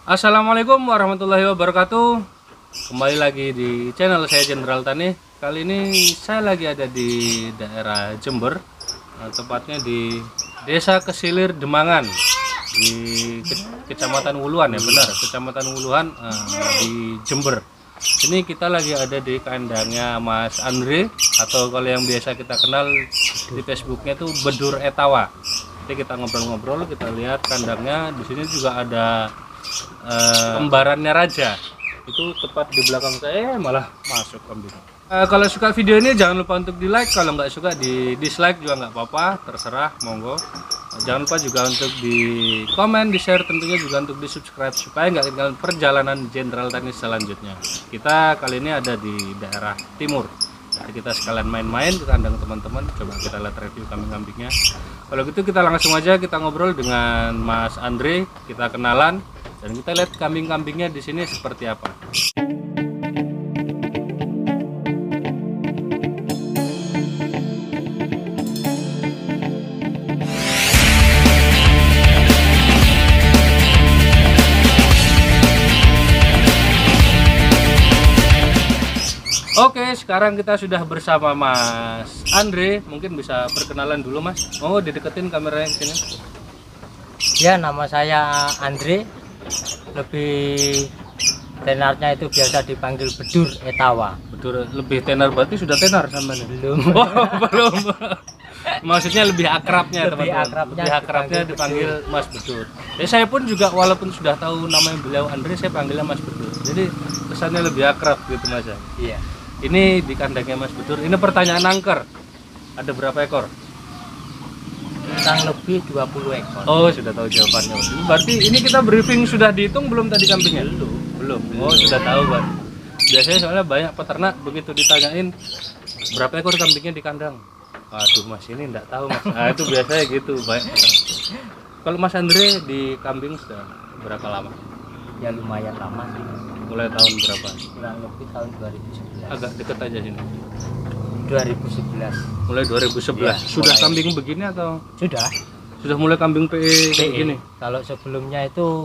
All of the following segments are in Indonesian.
Assalamualaikum warahmatullahi wabarakatuh. Kembali lagi di channel saya Jenderal Tani. Kali ini saya lagi ada di daerah Jember, tepatnya di Desa Kesilir Demangan, di Kecamatan Wuluhan ya, benar, Kecamatan Wuluhan di Jember. Ini kita lagi ada di kandangnya Mas Andre, atau kalau yang biasa kita kenal di Facebooknya itu Bedur Etawa. Nanti kita ngobrol-ngobrol, kita lihat kandangnya. Di sini juga ada kembarannya Raja, itu tepat di belakang saya, malah masuk kambing. Kalau suka video ini jangan lupa untuk di like, kalau nggak suka di dislike juga nggak apa-apa, terserah, monggo. Jangan lupa juga untuk di komen, di share, tentunya juga untuk di subscribe supaya nggak ketinggalan perjalanan Jenderal Tani selanjutnya. Kita kali ini ada di daerah timur. Jadi kita sekalian main-main ke kandang teman-teman, coba kita lihat review kambing-kambingnya. Kalau gitu kita langsung aja kita ngobrol dengan Mas Andre, kita kenalan dan kita lihat kambing-kambingnya di sini seperti apa. Oke, sekarang kita sudah bersama Mas Andre. Mungkin bisa perkenalan dulu, Mas. Mau dideketin kameranya ke sini? Ya, nama saya Andre. Lebih tenarnya itu biasa dipanggil Bedur Etawa. Betul, lebih tenar, berarti sudah tenar sama nih? Belum. Oh, belum. Maksudnya lebih akrabnya, Lebih teman-teman. akrabnya Lebih akrabnya dipanggil Mas Bedur. Ya, saya pun juga walaupun sudah tahu namanya beliau Andre, saya panggilnya Mas Bedur. Jadi kesannya lebih akrab gitu, Mas. Iya. Ini di kandangnya Mas Bedur. Ini pertanyaan angker. Ada berapa ekor? Kurang lebih 20 ekor. Oh, sudah tahu jawabannya. Berarti ini kita briefing sudah dihitung belum tadi kambingnya? Belum. Oh, sudah tahu, Bang. Biasanya soalnya banyak peternak begitu ditanyain berapa ekor kambingnya di kandang. Aduh, Mas, ini enggak tahu, Mas. Nah, itu biasanya gitu, banyak peternak. Kalau Mas Andre di kambing sudah berapa lama? Ya lumayan lama sih. Mulai tahun berapa? Kurang lebih tahun 2011. Agak deket aja sini. 2011. Mulai 2011. Ya, Sudah mulai. kambing begini atau Sudah mulai kambing PE kayak gini? Kalau sebelumnya itu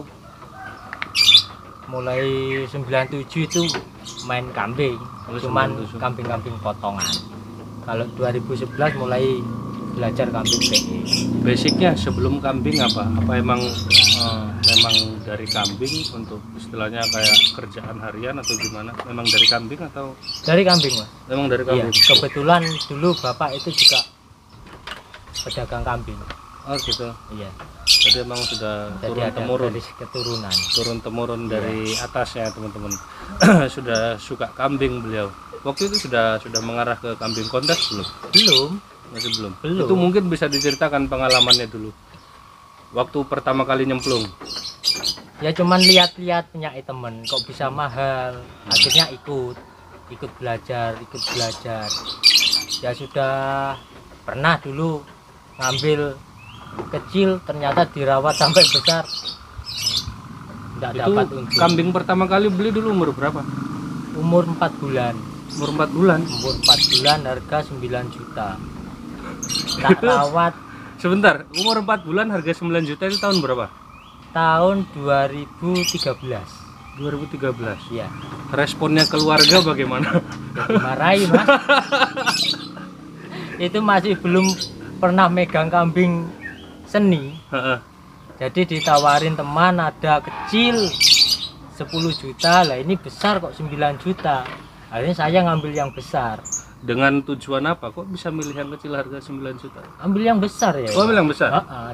mulai 97 itu main kambing. Oh, Cuman 97. kambing-kambing potongan. Kalau 2011 mulai belajar kambing PE. Basicnya sebelum kambing apa? Apa emang memang dari kambing untuk istilahnya kayak kerjaan harian atau gimana? Memang dari kambing atau? Dari kambing, Mas. Memang dari Iya, kambing. kebetulan dulu bapak itu juga pedagang kambing. Oh gitu. Iya. Jadi emang sudah Jadi turun ada temurun, dari keturunan. turun temurun dari atas ya teman-teman. Sudah suka kambing beliau. Waktu itu sudah mengarah ke kambing kontes belum? Belum. Masih belum. Belum. Itu mungkin bisa diceritakan pengalamannya dulu. Waktu pertama kali nyemplung. Ya cuman lihat-lihat punya temen kok bisa mahal. Akhirnya ikut belajar. Ya sudah pernah dulu ngambil kecil, ternyata dirawat sampai besar. Enggak Itu dapat untung. kambing pertama kali beli dulu umur berapa? Umur 4 bulan. Umur 4 bulan. Umur 4 bulan harga 9 juta. Tak rawat Sebentar, umur 4 bulan harga 9 juta itu tahun berapa? tahun 2013. 2013. Iya. Responnya keluarga bagaimana? Dimarahi, Mas. Itu masih belum pernah megang kambing seni. Heeh. Jadi ditawarin teman ada kecil 10 juta, lah ini besar kok 9 juta. Akhirnya saya ngambil yang besar. Dengan tujuan apa? Kok bisa milih yang kecil harga 9 juta? Ambil yang besar ya. Oh, ambil yang besar?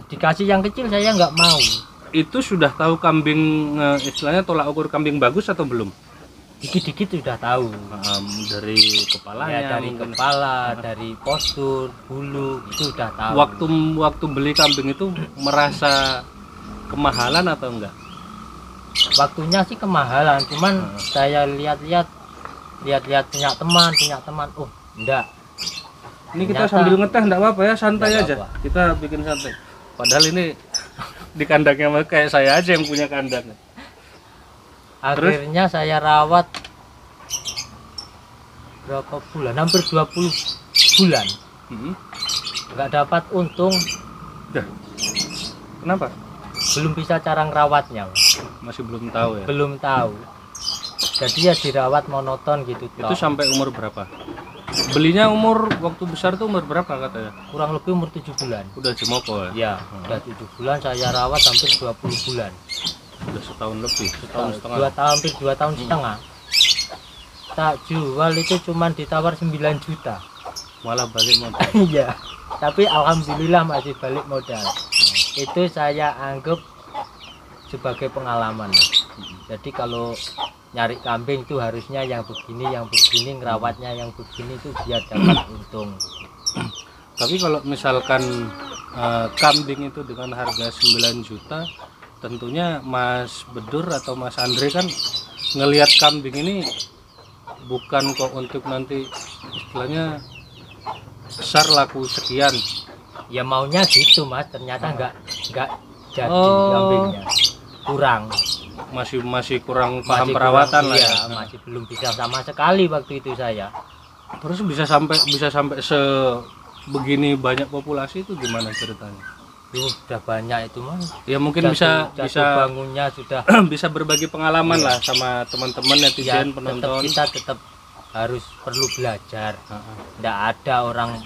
Dikasih yang kecil saya nggak mau. Itu sudah tahu kambing, istilahnya tolak ukur kambing bagus atau belum? Dikit-dikit sudah tahu. Dari kepalanya Ya, dari mungkin. kepala, dari postur, bulu itu sudah tahu. Waktu beli kambing itu merasa kemahalan atau enggak? Waktunya sih kemahalan, cuman saya lihat-lihat punya teman. Oh, enggak. Ini kita Ternyata- sambil ngeteh enggak apa-apa ya, santai Enggak aja. apa-apa. Kita bikin santai. Padahal ini di kandangnya kayak saya aja yang punya kandang. Akhirnya saya rawat berapa bulan? Hampir 20 bulan. Hmm. Nggak dapat untung. Dah. Kenapa? belum bisa cara ngerawatnya, Mas. Masih belum tahu ya. Belum tahu. Jadi ya dirawat monoton gitu. Itu sampai umur berapa? Belinya umur waktu besar tuh umur berapa katanya? Kurang lebih umur 7 bulan. Udah jemoko ya? Ya, udah 7 bulan saya rawat hampir 20 bulan. Udah setahun lebih, setahun setengah. 2 tahun, hampir 2 tahun setengah. Tak jual itu cuman ditawar 9 juta. Malah balik modal. Iya. Tapi alhamdulillah masih balik modal. Itu saya anggap sebagai pengalaman. Jadi kalau nyari kambing itu harusnya yang begini, ngerawatnya yang begini itu biar dapat untung. Tapi kalau misalkan kambing itu dengan harga 9 juta, tentunya Mas Bedur atau Mas Andre kan ngelihat kambing ini bukan kok untuk nanti istilahnya besar laku sekian. Ya maunya gitu, Mas. Ternyata nggak jadi kambingnya. Kurang. Masih kurang paham perawatan lah ya. Masih belum bisa sama sekali waktu itu saya. Terus bisa sampai sebegini banyak populasi itu gimana ceritanya? Udah banyak itu, Mas. Ya mungkin bisa bangunnya sudah bisa berbagi pengalaman lah sama teman-teman netizen, penonton. Kita tetap harus perlu belajar. Nggak ada orang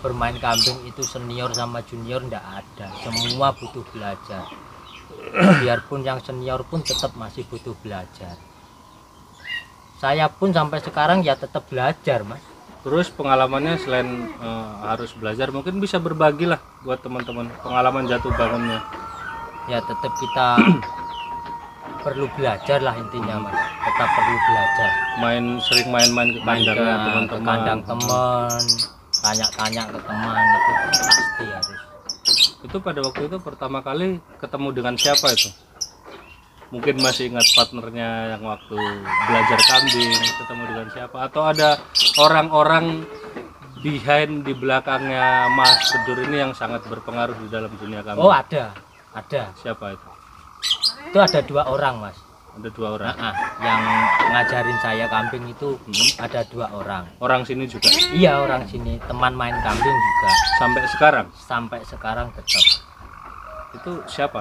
bermain kambing itu senior sama junior, nggak ada. Semua butuh belajar. Biarpun yang senior pun tetap masih butuh belajar. Saya pun sampai sekarang ya tetap belajar, Mas. Terus pengalamannya selain harus belajar, mungkin bisa berbagi lah buat teman-teman pengalaman jatuh bangunnya. Ya tetap kita perlu belajar lah intinya, Mas. Tetap perlu belajar. Sering main-main ke kandangnya teman-teman. Ke kandang teman, tanya-tanya ke teman itu pasti harus. Itu pada waktu itu pertama kali ketemu dengan siapa itu? Mungkin masih ingat partnernya yang waktu belajar kambing, ketemu dengan siapa? Atau ada orang-orang behind di belakangnya Mas Bedur ini yang sangat berpengaruh di dalam dunia kambing? Oh ada. Siapa itu? Itu ada 2 orang, Mas. Ada 2 orang. Yang ngajarin saya kambing itu ada 2 orang. Orang sini juga? Iya, orang sini, teman main kambing juga. Sampai sekarang? Sampai sekarang tetap. Itu siapa?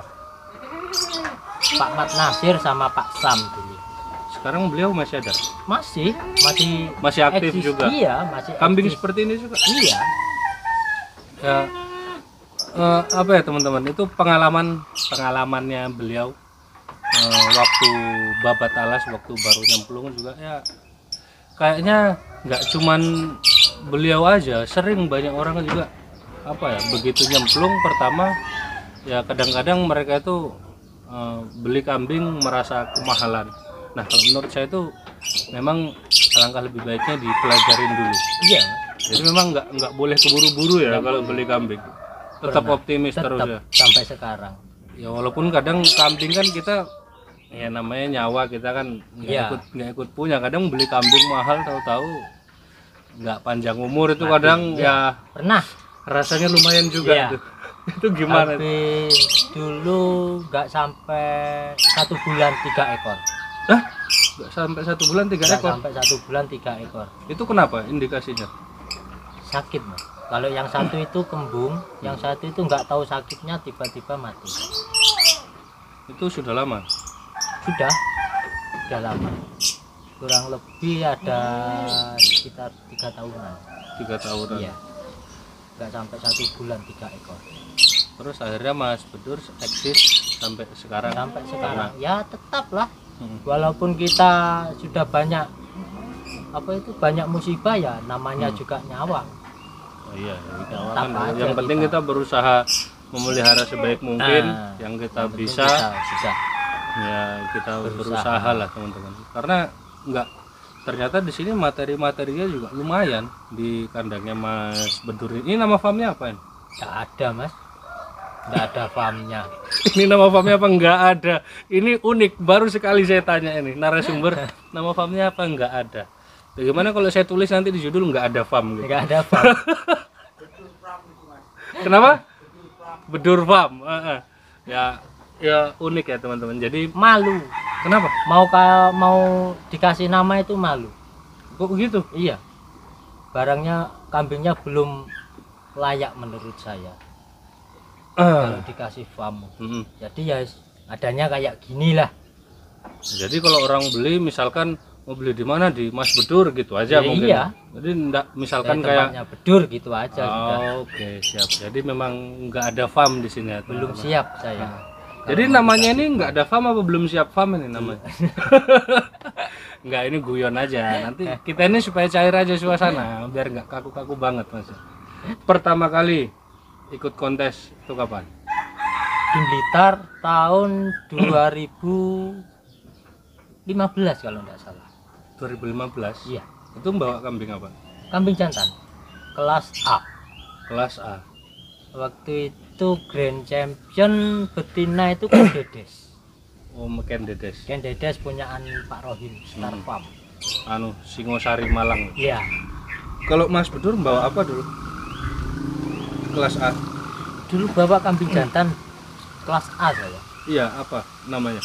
Pak Mat Nasir sama Pak Sam dulu. Sekarang beliau masih ada? Masih aktif eksis. juga? Iya, masih kambing eksis. seperti ini juga? Iya. Ya, apa ya teman-teman, itu pengalamannya beliau waktu babat alas, waktu baru nyemplung juga ya. Kayaknya nggak cuman beliau aja, sering banyak orang juga apa ya, begitu nyemplung pertama ya kadang-kadang mereka itu beli kambing merasa kemahalan. Nah kalau menurut saya itu memang alangkah lebih baiknya dipelajarin dulu. Iya. Jadi memang nggak boleh keburu-buru ya kalau beli kambing. Tetap optimis terus ya. Sampai sekarang. Ya walaupun kadang kambing kan kita ya namanya nyawa, kita kan nggak ikut punya. Kadang beli kambing mahal tahu-tahu nggak panjang umur itu kadang ya pernah rasanya lumayan juga itu. Itu gimana? Habis dulu nggak sampai 1 bulan 3 ekor. Hah? Nggak sampai 1 bulan 3 ekor? Sampai 1 bulan 3 ekor. Itu kenapa indikasinya? Sakit, Mas. Kalau yang satu itu kembung, yang satu itu nggak tahu sakitnya tiba-tiba mati. Itu sudah lama? Sudah lama. Kurang lebih ada sekitar 3 tahunan. 3 tahunan. Iya. Nggak sampai 1 bulan 3 ekor. Terus akhirnya Mas Bedur eksis sampai sekarang? Sampai sekarang. Ya tetaplah. Walaupun kita sudah banyak banyak musibah ya namanya juga nyawa. Oh iya, kan yang penting kita berusaha memelihara sebaik mungkin yang kita bisa. Ya kita berusaha lah teman-teman. Karena ternyata di sini materi-materinya juga lumayan di kandangnya Mas Bedur. Ini nama farmnya apa ini? Nggak ada, Mas. Nggak ada farmnya. Ini nama farmnya apa? Nggak ada. Ini unik, baru sekali saya tanya ini narasumber. Nama farmnya apa? Nggak ada. Bagaimana kalau saya tulis nanti di judul nggak ada farm gitu? Nggak ada farm. Kenapa? Bedur Farm. Ya unik ya teman-teman. Jadi malu. Kenapa? Mau dikasih nama itu malu. Kok begitu? Iya. Barangnya kambingnya belum layak menurut saya. kalau dikasih farm. Jadi ya adanya kayak gini lah. Jadi kalau orang beli misalkan mau beli di mana, di Mas Bedur gitu aja Ya, mungkin. iya. Jadi enggak misalkan Kayak kayak tempatnya Bedur gitu aja sudah. Oke, siap. Jadi memang nggak ada farm di sini ya, Belum teman-teman. siap saya. Jadi Kalau mau namanya dikasih ini nggak ada farm apa belum siap farm ini namanya? Nggak, ini guyon aja. Nanti kita ini supaya cair aja suasana, biar nggak kaku-kaku banget Mas. Pertama kali ikut kontes itu kapan? di Blitar tahun 2015 kalau nggak salah. 2015. Iya, Itu membawa kambing apa? kambing jantan kelas A. Kelas A. Waktu itu Grand Champion betina itu kan Dedes. Oh, Meken Dedes. Ken Dedes punyaan Pak Rohim Star Farm. Anu, Singosari Malang. Iya, Kalau Mas Bedur membawa apa dulu? Kelas A. dulu bawa kambing jantan kelas A saya. Iya, apa namanya?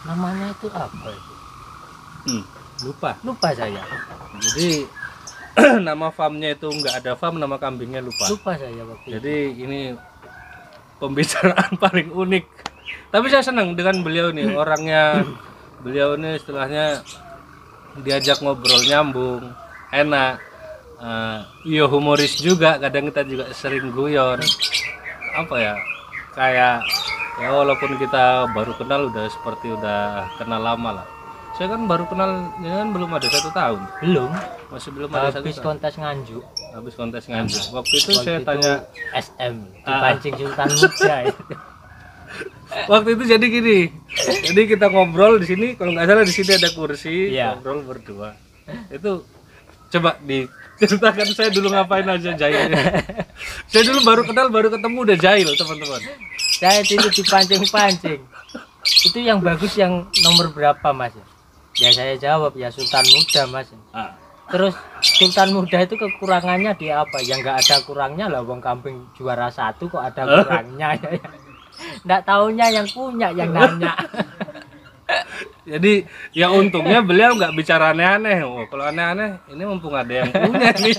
Namanya itu apa itu? Lupa. Lupa saya. Jadi nama farmnya itu nggak ada farm, nama kambingnya lupa. Lupa saya waktu itu. Jadi ini pembicaraan paling unik. Tapi saya senang dengan beliau nih, orangnya. Beliau ini istilahnya diajak ngobrol nyambung, enak. Iya, humoris juga. Kadang kita juga sering guyon. Apa ya? Kayak ya walaupun kita baru kenal udah seperti udah kenal lama lah. Saya kan baru kenal ya kan belum ada 1 tahun. Belum. Masih belum ada 1 Habis tahun. kontes Nganjuk. Habis kontes Nganjuk. Waktu itu Waktu saya itu tanya, SM dipancing Sultan Muda itu. waktu itu jadi gini. Jadi kita ngobrol di sini, kalau nggak salah di sini ada kursi, Iya. ngobrol berdua. Itu coba diceritakan saya dulu ngapain aja jahilnya. Saya dulu baru kenal, baru ketemu udah jahil, teman-teman. Saya dulu dipancing-pancing. Itu yang bagus yang nomor berapa, Mas? Ya saya jawab ya Sultan Muda, Mas. Terus Sultan Muda itu kekurangannya di apa? Yang nggak ada kurangnya lah, wong kambing juara 1 kok ada kurangnya ya. Nggak taunya yang punya yang nanya. Jadi ya untungnya beliau nggak bicara aneh-aneh. Oh, kalau aneh-aneh ini mumpung ada yang punya nih.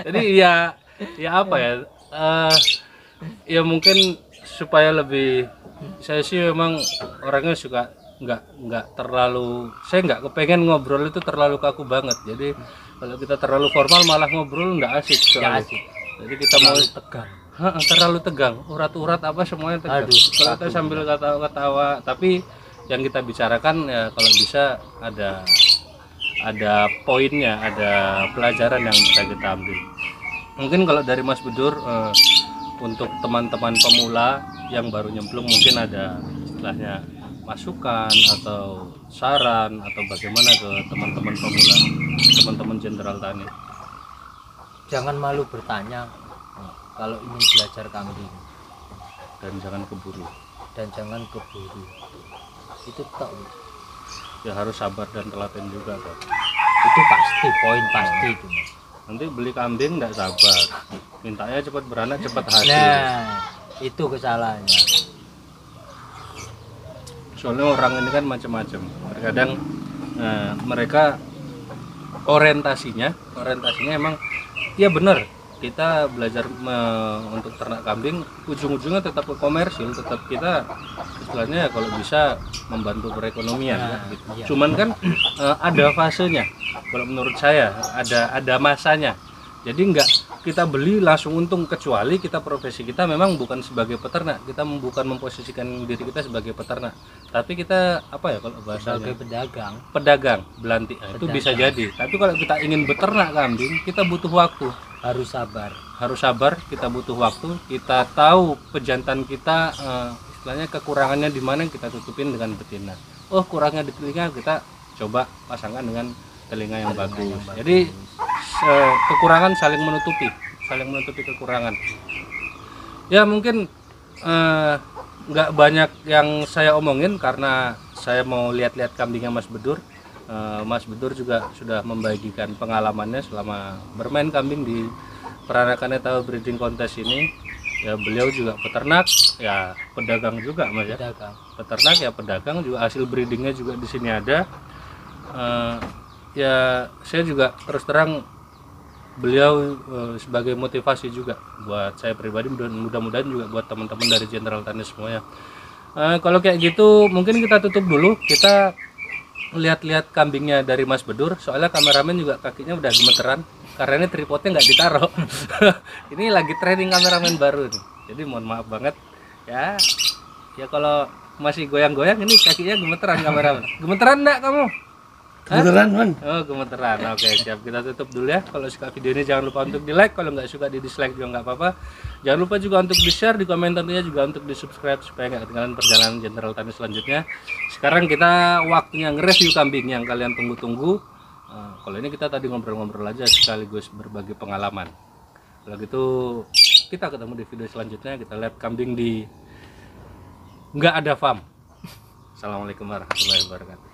Jadi ya apa ya? Ya mungkin supaya lebih, saya sih memang orangnya suka nggak terlalu, saya nggak kepengen ngobrol itu terlalu kaku banget. Jadi kalau kita terlalu formal malah ngobrol nggak asik soalnya. Nggak asik. Jadi kita mau Tegang. terlalu tegang, urat-urat apa semuanya tegang. Aduh, Kalau kita sambil ketawa-ketawa, tapi yang kita bicarakan ya kalau bisa ada poinnya, ada pelajaran yang bisa kita ambil. Mungkin kalau dari Mas Bedur, untuk teman-teman pemula yang baru nyemplung mungkin ada istilahnya masukan atau saran atau bagaimana ke teman-teman pemula, teman-teman Jenderal Tani. Jangan malu bertanya kalau ingin belajar kambing, Dan jangan keburu. dan jangan keburu. Itu tok. Ya harus sabar dan telaten juga kan. Itu pasti, poin pasti itu, Mas. Nanti beli kambing nggak sabar, mintanya cepat beranak cepat hasil. Nah, itu kesalahannya. Soalnya orang ini kan macam-macam. Terkadang mereka orientasinya emang ya benar. Kita belajar untuk ternak kambing, ujung-ujungnya tetap ke komersil, tetap kita istilahnya kalau bisa membantu perekonomian. Nah, gitu. iya. Cuman kan ada fasenya. Kalau menurut saya ada masanya. Jadi nggak kita beli langsung untung, kecuali kita profesi kita memang bukan sebagai peternak, kita bukan memposisikan diri kita sebagai peternak, tapi kita apa ya kalau bahasanya Sebagai pedagang belanti. Nah, itu bisa jadi. Tapi kalau kita ingin beternak kambing, kita butuh waktu, harus sabar. kita butuh waktu, kita tahu pejantan kita istilahnya kekurangannya di mana, kita tutupin dengan betina. Oh, kurangnya di telinga, kita coba pasangkan dengan telinga yang bagus. Jadi kekurangan saling menutupi kekurangan. Ya mungkin nggak banyak yang saya omongin karena saya mau lihat-lihat kambingnya Mas Bedur. Mas Bedur juga sudah membagikan pengalamannya selama bermain kambing di peranakan Etawa Breeding Contest ini. Ya beliau juga peternak, ya pedagang juga Mas ya. Peternak ya pedagang juga, hasil breedingnya juga di sini ada. Ya saya juga terus terang beliau sebagai motivasi juga buat saya pribadi, mudah-mudahan juga buat teman-teman dari Jenderal Tani semuanya. Kalau kayak gitu mungkin kita tutup dulu, kita lihat-lihat kambingnya dari Mas Bedur, soalnya kameramen juga kakinya udah gemeteran karena ini tripodnya nggak ditaruh. Ini lagi training kameramen baru nih, jadi mohon maaf banget ya. Ya kalau masih goyang-goyang ini kakinya gemeteran kameramen. Gemeteran enggak kamu? Kebetulan man. Oh gemeteran, oke siap, kita tutup dulu ya. Kalau suka video ini jangan lupa untuk di like, kalau nggak suka di dislike juga nggak apa-apa. Jangan lupa juga untuk di share, di komen tentunya juga untuk di subscribe supaya nggak ketinggalan perjalanan Jenderal Tani selanjutnya. Sekarang kita waktunya nge-review kambing yang kalian tunggu-tunggu. Kalau ini kita tadi ngobrol-ngobrol aja sekaligus berbagi pengalaman. Kalau gitu kita ketemu di video selanjutnya, kita lihat kambing di nggak ada farm. Assalamualaikum warahmatullahi wabarakatuh.